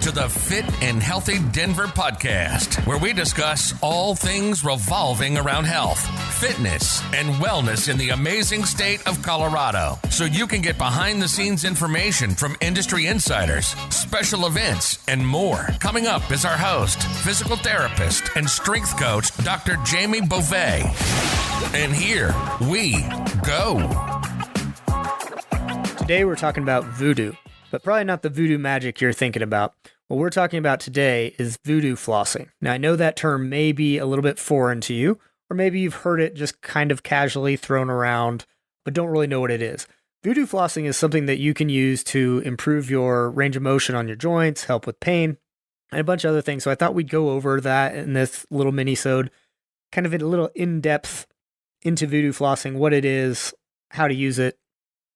to the Fit and Healthy Denver podcast, where we discuss all things revolving around health, fitness, and wellness in the amazing state of Colorado, so you can get behind-the-scenes information from industry insiders, special events, and more. Coming up is our host, physical therapist and strength coach, Dr. Jamie Beauvais. And here we go. Today we're talking about voodoo, but probably not the voodoo magic you're thinking about. What we're talking about today is voodoo flossing. Now, I know that term may be a little bit foreign to you, or maybe you've heard it just kind of casually thrown around, but don't really know what it is. Voodoo flossing is something that you can use to improve your range of motion on your joints, help with pain, and a bunch of other things. So I thought we'd go over that in this little mini-sode, kind of a little in-depth into voodoo flossing, what it is, how to use it,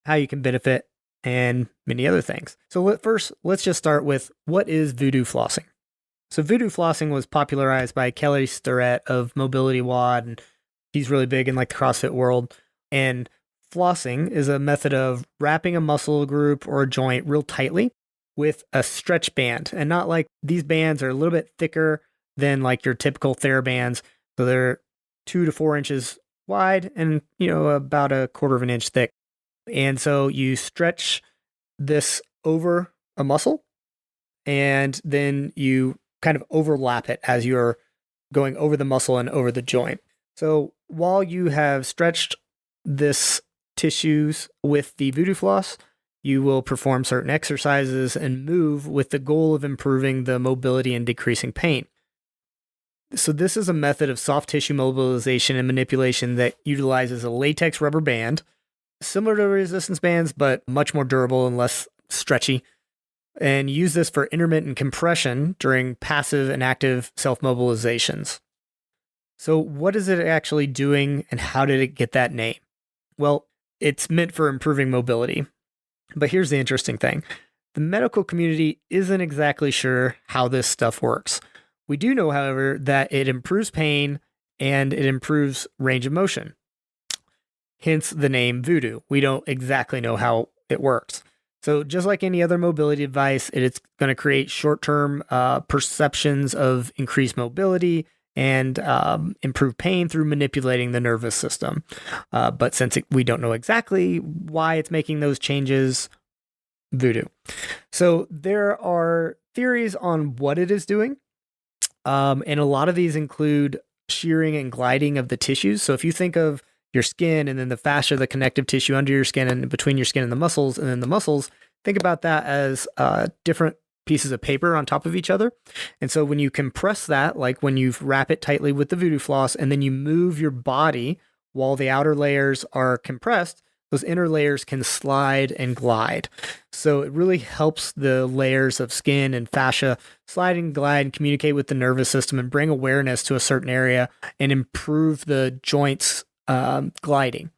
how you can benefit, and many other things. So first, let's just start with what is voodoo flossing. So voodoo flossing was popularized by Kelly Starrett of Mobility WOD, and he's really big in like the CrossFit world. And flossing is a method of wrapping a muscle group or a joint real tightly with a stretch band. And not like these bands are a little bit thicker than like your typical TheraBands. So they're 2 to 4 inches wide and, about a quarter of an inch thick. And so you stretch this over a muscle and then you kind of overlap it as you're going over the muscle and over the joint. So while you have stretched this tissues with the voodoo floss, you will perform certain exercises and move with the goal of improving the mobility and decreasing pain. So this is a method of soft tissue mobilization and manipulation that utilizes a latex rubber band, similar to resistance bands, but much more durable and less stretchy, and use this for intermittent compression during passive and active self-mobilizations. So what is it actually doing and how did it get that name? Well, it's meant for improving mobility. But here's the interesting thing. The medical community isn't exactly sure how this stuff works. We do know, however, that it improves pain and it improves range of motion. Hence the name voodoo. We don't exactly know how it works. So just like any other mobility device, it's going to create short-term perceptions of increased mobility and improve pain through manipulating the nervous system. But since we don't know exactly why it's making those changes, voodoo. So there are theories on what it is doing. And a lot of these include shearing and gliding of the tissues. So if you think of your skin and then the fascia, the connective tissue under your skin and between your skin and the muscles, and then the muscles, think about that as different pieces of paper on top of each other. And so when you compress that, like when you wrap it tightly with the voodoo floss and then you move your body while the outer layers are compressed, those inner layers can slide and glide. So it really helps the layers of skin and fascia slide and glide and communicate with the nervous system and bring awareness to a certain area and improve the joints gliding.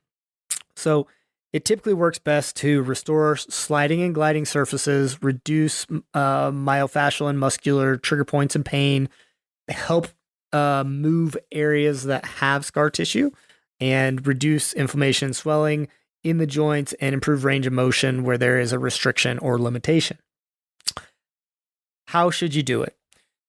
So it typically works best to restore sliding and gliding surfaces, reduce myofascial and muscular trigger points and pain, help move areas that have scar tissue, and reduce inflammation and swelling in the joints and improve range of motion where there is a restriction or limitation. How should you do it?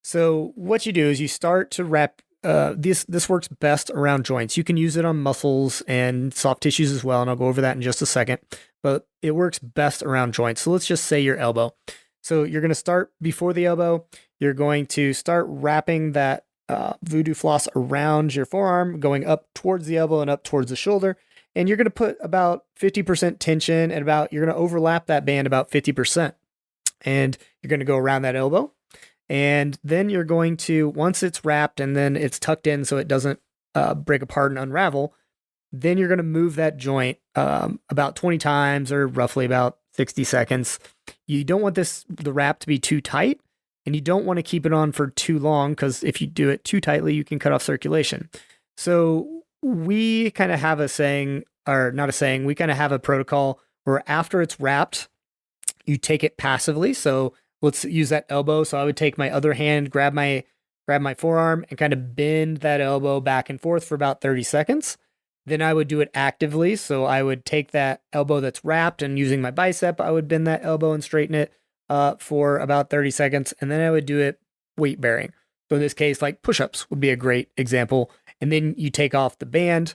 So what you do is you start to wrap this works best around joints. You can use it on muscles and soft tissues as well, and I'll go over that in just a second, but it works best around joints. So let's just say your elbow. So you're going to start before the elbow. You're going to start wrapping that voodoo floss around your forearm, going up towards the elbow and up towards the shoulder. And you're going to put about 50% tension and you're going to overlap that band about 50%. And you're going to go around that elbow. And then you're going to, once it's wrapped and then it's tucked in so it doesn't break apart and unravel, then you're going to move that joint about 20 times or roughly about 60 seconds. You don't want the wrap to be too tight, and you don't want to keep it on for too long because if you do it too tightly, you can cut off circulation. So we kind of have a saying, or not a saying, we kind of have a protocol where after it's wrapped, you take it passively. So let's use that elbow. So I would take my other hand, grab my forearm and kind of bend that elbow back and forth for about 30 seconds. Then I would do it actively. So I would take that elbow that's wrapped and using my bicep, I would bend that elbow and straighten it for about 30 seconds, and then I would do it weight bearing. So in this case, like push-ups would be a great example. And then you take off the band,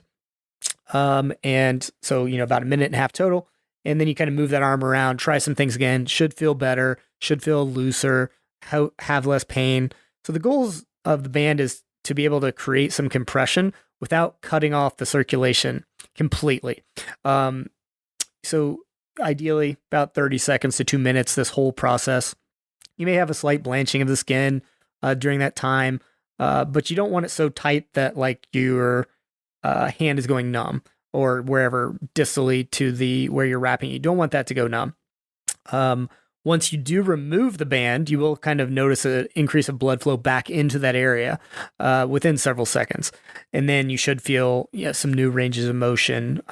and so about a minute and a half total, and then you kind of move that arm around, try some things again. Should feel better, should feel looser, have less pain. So the goals of the band is to be able to create some compression without cutting off the circulation completely. So ideally about 30 seconds to 2 minutes, this whole process. You may have a slight blanching of the skin during that time, but you don't want it so tight that like your hand is going numb, or wherever distally to where you're wrapping. You don't want that to go numb. Once you do remove the band, you will kind of notice an increase of blood flow back into that area within several seconds. And then you should feel some new ranges of motion.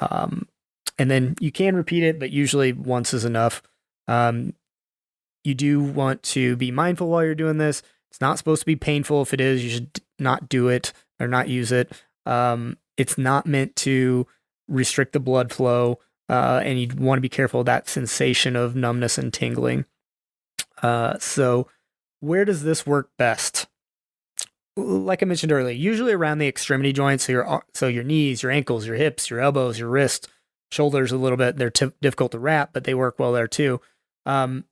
And then you can repeat it, but usually once is enough. You do want to be mindful while you're doing this. It's not supposed to be painful. If it is, you should not do it or not use it. It's not meant to restrict the blood flow. And you want to be careful of that sensation of numbness and tingling. So where does this work best? Like I mentioned earlier, usually around the extremity joints, so your knees, your ankles, your hips, your elbows, your wrists, shoulders a little bit. They're difficult to wrap, but they work well there too. And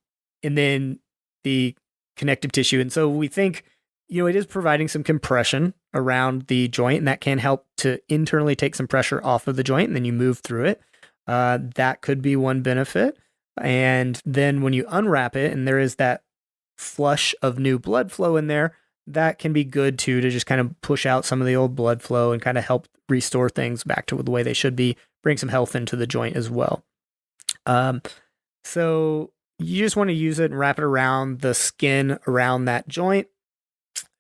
then the connective tissue. And so we think, it is providing some compression around the joint, and that can help to internally take some pressure off of the joint, and then you move through it. That could be one benefit. And then when you unwrap it and there is that flush of new blood flow in there, that can be good too, to just kind of push out some of the old blood flow and kind of help restore things back to the way they should be, bring some health into the joint as well. So you just want to use it and wrap it around the skin around that joint.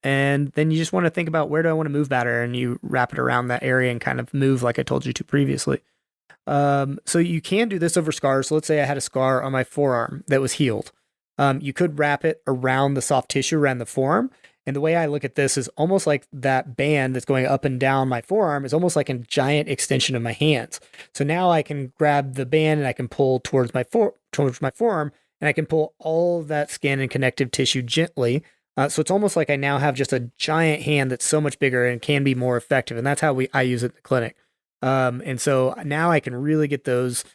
And then you just want to think about, where do I want to move better? And you wrap it around that area and kind of move like I told you to previously. So you can do this over scars. So let's say I had a scar on my forearm that was healed. You could wrap it around the soft tissue around the forearm. And the way I look at this is almost like that band that's going up and down my forearm is almost like a giant extension of my hands. So now I can grab the band and I can pull towards my forearm, and I can pull all of that skin and connective tissue gently. So it's almost like I now have just a giant hand that's so much bigger and can be more effective. And that's how I use it in the clinic. And so now I can really get those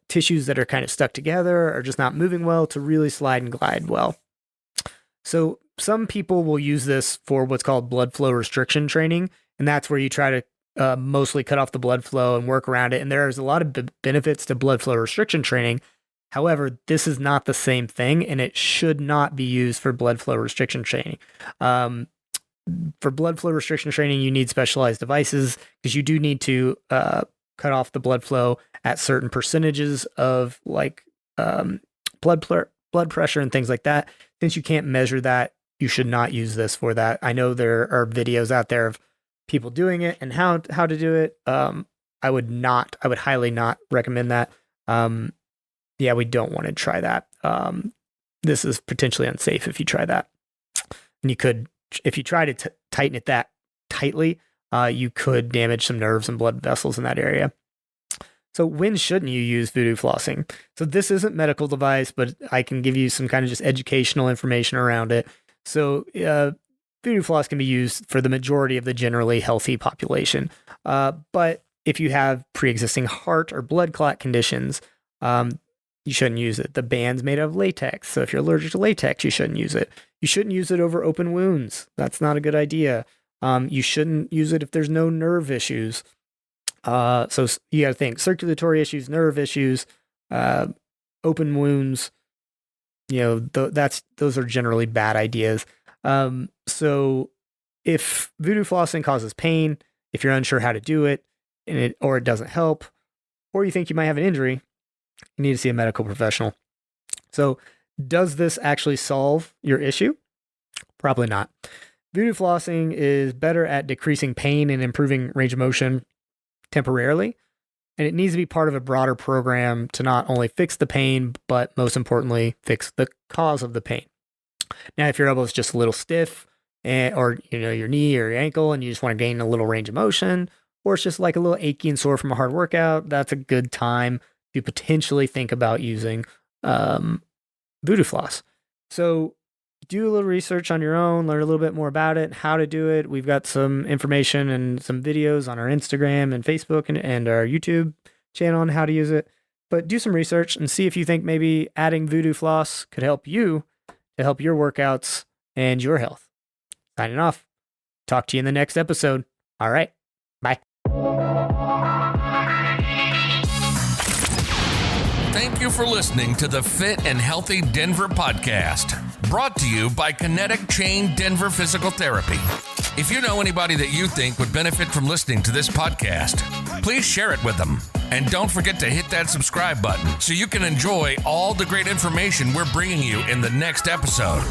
tissues that are kind of stuck together or just not moving well to really slide and glide well. So some people will use this for what's called blood flow restriction training. And that's where you try to mostly cut off the blood flow and work around it. And there's a lot of benefits to blood flow restriction training. However, this is not the same thing, and it should not be used for blood flow restriction training. For blood flow restriction training, you need specialized devices, because you do need to cut off the blood flow at certain percentages of like blood pressure and things like that. Since you can't measure that, you should not use this for that. I know there are videos out there of people doing it and how to do it. I would highly not recommend that. Yeah, we don't want to try that. This is potentially unsafe if you try that. And you could, if you try to tighten it that tightly, you could damage some nerves and blood vessels in that area. So when shouldn't you use voodoo flossing? So this isn't a medical device, but I can give you some kind of just educational information around it. So voodoo floss can be used for the majority of the generally healthy population. But if you have pre-existing heart or blood clot conditions, you shouldn't use it. The band's made out of latex. So if you're allergic to latex, you shouldn't use it. You shouldn't use it over open wounds. That's not a good idea. You shouldn't use it if there's no nerve issues. So you got to think circulatory issues, nerve issues, open wounds, those are generally bad ideas. So if voodoo flossing causes pain, if you're unsure how to do it, or it doesn't help, or you think you might have an injury, you need to see a medical professional. So does this actually solve your issue? Probably not. Voodoo flossing is better at decreasing pain and improving range of motion temporarily, and it needs to be part of a broader program to not only fix the pain, but most importantly, fix the cause of the pain. Now, if your elbow is just a little stiff, or your knee or your ankle, and you just want to gain a little range of motion, or it's just like a little achy and sore from a hard workout, that's a good time to potentially think about using Voodoo Floss. So do a little research on your own, learn a little bit more about it, how to do it. We've got some information and some videos on our Instagram and Facebook and our YouTube channel on how to use it. But do some research and see if you think maybe adding Voodoo Floss could help you to help your workouts and your health. Signing off. Talk to you in the next episode. All right. Bye. Thank you for listening to the Fit and Healthy Denver podcast, brought to you by Kinetic Chain Denver Physical Therapy. If you know anybody that you think would benefit from listening to this podcast, please share it with them. And don't forget to hit that subscribe button so you can enjoy all the great information we're bringing you in the next episode.